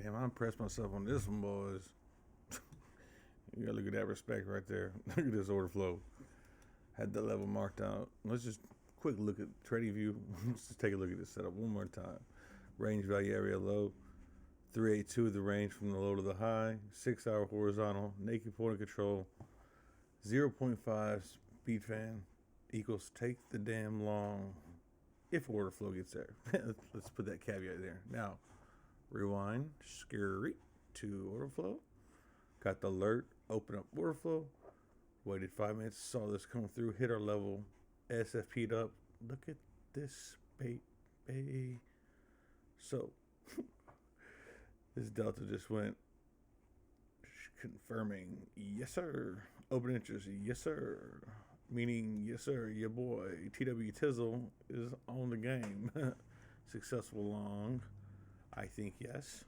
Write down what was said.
Damn, I impressed myself on this one, boys. You gotta look at that respect right there. Look at this order flow. Had that level marked out. Let's just quick look at trading view. Let's just take a look at this setup one more time. Range value area low. 382 the range from the low to the high. 6 hour horizontal. Naked point of control. 0.5 speed fan equals take the damn long if order flow gets there. Let's put that caveat there. Now, rewind, scurry to order flow. Got the alert, open up order flow. Waited 5 minutes, saw this come through, hit our level, SFP'd up. Look at this, baby. So, this delta just went confirming, yes sir. Open interest, yes sir. Meaning, yes sir, your boy TW Tizzle is on the game. Successful long, I think yes.